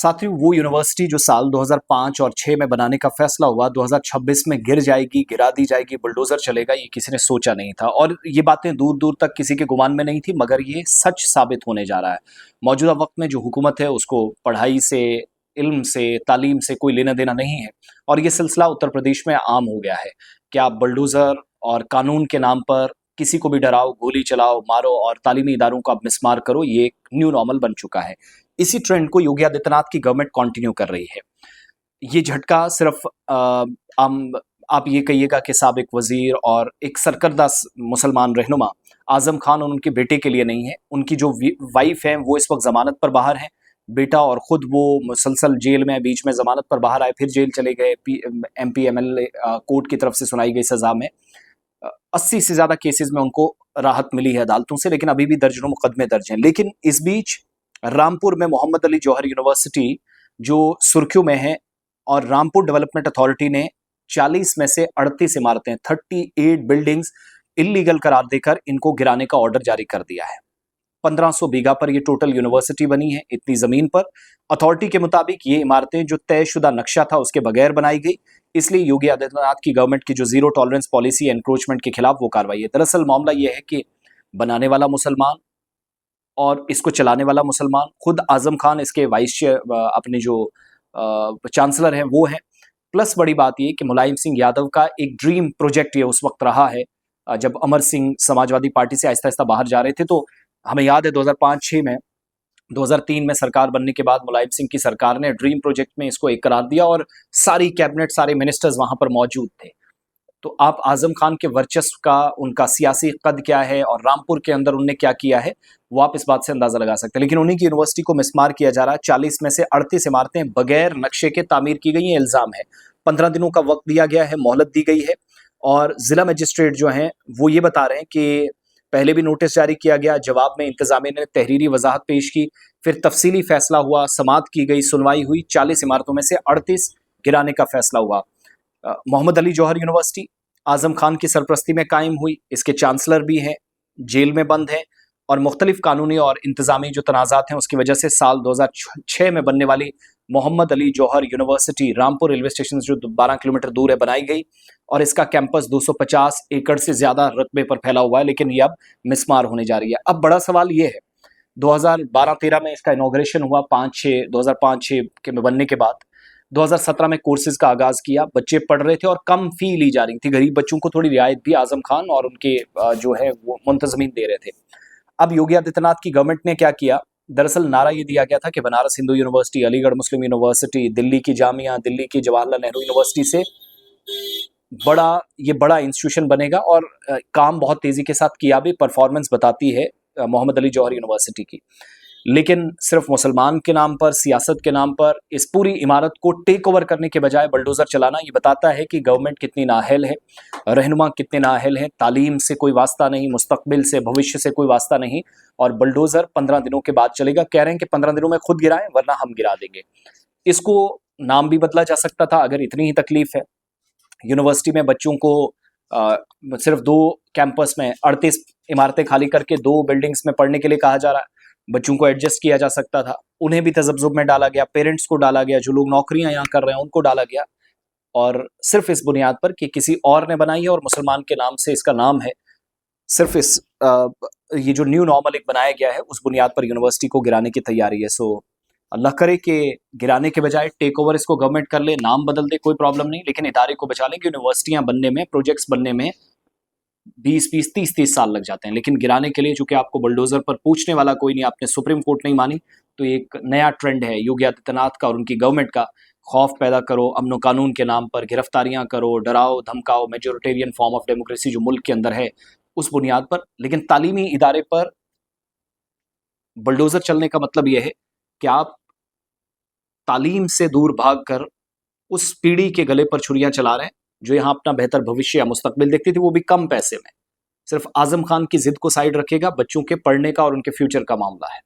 साथियों, वो यूनिवर्सिटी जो साल 2005 और 6 में बनाने का फैसला हुआ, 2026 में गिर जाएगी, गिरा दी जाएगी, बुलडोजर चलेगा, ये किसी ने सोचा नहीं था। और ये बातें दूर दूर तक किसी के गुमान में नहीं थी, मगर ये सच साबित होने जा रहा है। मौजूदा वक्त में जो हुकूमत है उसको पढ़ाई से, इल्म से, तालीम से कोई लेना देना नहीं है, और ये सिलसिला उत्तर प्रदेश में आम हो गया है कि आप बुलडोजर और कानून के नाम पर किसी को भी डराओ, गोली चलाओ, मारो और तालीमी इदारों को आप मिसमार करो। ये एक न्यू नॉर्मल बन चुका है। इसी ट्रेंड को योगी आदित्यनाथ की गवर्नमेंट कंटिन्यू कर रही है। ये झटका सिर्फ आप ये कहिएगा कि साबिक वजीर और एक सरकर्दा मुसलमान रहनुमा आजम खान और उनके बेटे के लिए नहीं है। उनकी जो वाइफ है वो इस वक्त जमानत पर बाहर है, बेटा और खुद वो मुसलसल जेल में, बीच में जमानत पर बाहर आए, फिर जेल चले गए। MP MLA कोर्ट की तरफ से सुनाई गई सजा में 80 से ज्यादा केसेस में उनको राहत मिली है अदालतों से, लेकिन अभी भी दर्जनों मुकदमे दर्ज हैं। लेकिन इस बीच रामपुर में मोहम्मद अली जौहर यूनिवर्सिटी जो सुर्खियों में है, और रामपुर डेवलपमेंट अथॉरिटी ने 40 में से 38 इमारतें, 38 बिल्डिंग्स इलीगल करार देकर इनको गिराने का ऑर्डर जारी कर दिया है। 1500 बीघा पर ये टोटल यूनिवर्सिटी बनी है, इतनी जमीन पर। अथॉरिटी के मुताबिक ये इमारतें जो तयशुदा नक्शा था उसके बगैर बनाई गई, इसलिए योगी आदित्यनाथ की गवर्नमेंट की जो जीरो टॉलरेंस पॉलिसी है एनक्रोचमेंट के खिलाफ वो कार्रवाई है। दरअसल मामला ये है कि बनाने वाला मुसलमान और इसको चलाने वाला मुसलमान, खुद आजम खान इसके अपने जो चांसलर हैं वो हैं। प्लस बड़ी बात ये कि मुलायम सिंह यादव का एक ड्रीम प्रोजेक्ट ये उस वक्त रहा है, जब अमर सिंह समाजवादी पार्टी से आहिस्ता आहिस्ता बाहर जा रहे थे। तो हमें याद है 2005-6 में, 2003 में सरकार बनने के बाद मुलायम सिंह की सरकार ने ड्रीम प्रोजेक्ट में इसको एक करार दिया और सारी कैबिनेट, सारे मिनिस्टर्स वहां पर मौजूद थे। तो आप आजम खान के वर्चस्व का, उनका सियासी कद क्या है और रामपुर के अंदर उनने क्या किया है, वो आप इस बात से अंदाजा लगा सकते हैं। लेकिन उन्हीं की यूनिवर्सिटी को मिसमार किया जा रहा है। 40 में से 38 इमारतें बगैर नक्शे के तामीर की गई हैं, इल्जाम है। 15 दिनों का वक्त दिया गया है, मोहलत दी गई है, और जिला मजिस्ट्रेट जो हैं वो ये बता रहे हैं कि पहले भी नोटिस जारी किया गया, जवाब में इंतजामिया ने तहरीरी वजाहत पेश की, फिर तफसीली फैसला हुआ, समाअत की गई, सुनवाई हुई, 40 इमारतों में से 38 गिराने का फैसला हुआ। मोहम्मद अली जौहर यूनिवर्सिटी आजम खान की सरपरस्ती में कायम हुई, इसके चांसलर भी हैं, जेल में बंद हैं, और मुख्तलिफ कानूनी और इंतजामी जो तनाज़ात हैं उसकी वजह से साल 2006 में बनने वाली मोहम्मद अली जौहर यूनिवर्सिटी रामपुर रेलवे स्टेशन से जो 12 किलोमीटर दूर है बनाई गई, और इसका कैंपस 250 एकड़ से ज्यादा रकबे पर फैला हुआ है। लेकिन ये अब मिसमार होने जा रही है। अब बड़ा सवाल ये है, 2012-13 में इसका इनॉग्रेशन हुआ, 2005-6 के बनने के बाद 2017 में कोर्सेज का आगाज किया, बच्चे पढ़ रहे थे और कम फी ली जा रही थी। गरीब बच्चों को थोड़ी रियायत भी आजम खान और उनके जो है वो मुंतजमीन दे रहे थे। अब योगी आदित्यनाथ की गवर्नमेंट ने क्या किया, दरअसल नारा ये दिया गया था कि बनारस हिंदू यूनिवर्सिटी, अलीगढ़ मुस्लिम यूनिवर्सिटी, दिल्ली की जामिया, दिल्ली की जवाहरलाल नेहरू यूनिवर्सिटी से बड़ा इंस्टीट्यूशन बनेगा, और काम बहुत तेजी के साथ किया भी, परफॉर्मेंस बताती है मोहम्मद अली जौहर यूनिवर्सिटी की। लेकिन सिर्फ मुसलमान के नाम पर, सियासत के नाम पर इस पूरी इमारत को टेक ओवर करने के बजाय बलडोजर चलाना, ये बताता है कि गवर्नमेंट कितनी नाअहल है, रहनुमा कितने नाअहल हैं। तालीम से कोई वास्ता नहीं, मुस्तकबिल से, भविष्य से कोई वास्ता नहीं, और बलडोजर 15 दिनों के बाद चलेगा। कह रहे हैं कि 15 दिनों में खुद गिराएं वरना हम गिरा देंगे। इसको नाम भी बदला जा सकता था अगर इतनी ही तकलीफ है। यूनिवर्सिटी में बच्चों को सिर्फ 2 कैंपस में 38 इमारतें खाली करके 2 बिल्डिंग्स में पढ़ने के लिए कहा जा रहा है। बच्चों को एडजस्ट किया जा सकता था, उन्हें भी तजब्जुब में डाला गया, पेरेंट्स को डाला गया, जो लोग नौकरियां यहाँ कर रहे हैं उनको डाला गया, और सिर्फ इस बुनियाद पर कि किसी और ने बनाई है और मुसलमान के नाम से इसका नाम है। सिर्फ ये जो न्यू नॉर्मल एक बनाया गया है उस बुनियाद पर यूनिवर्सिटी को गिराने की तैयारी है। सो अल्लाह करे कि गिराने के बजाय टेक ओवर इसको गवर्नमेंट कर ले, नाम बदल दे, कोई प्रॉब्लम नहीं, लेकिन इदारे को बचा लें। कि यूनिवर्सिटियां बनने में, प्रोजेक्ट्स बनने में 20-20, 30-30 साल लग जाते हैं, लेकिन गिराने के लिए चूंकि आपको बुलडोजर पर पूछने वाला कोई नहीं, आपने सुप्रीम कोर्ट नहीं मानी, तो एक नया ट्रेंड है योगी आदित्यनाथ का और उनकी गवर्नमेंट का। खौफ पैदा करो, अमन कानून के नाम पर गिरफ्तारियां करो, डराओ धमकाओ, मेजोरिटेरियन फॉर्म ऑफ डेमोक्रेसी जो मुल्क के अंदर है उस बुनियाद पर। लेकिन तालीमी इदारे पर बुलडोजर चलने का मतलब यह है कि आप तालीम से दूर भागकर उस पीढ़ी के गले पर छुरियां चला रहे हैं जो यहां अपना बेहतर भविष्य या मुस्तकबिल देखती थी, वो भी कम पैसे में। सिर्फ आजम खान की जिद को साइड रखेगा, बच्चों के पढ़ने का और उनके फ्यूचर का मामला है।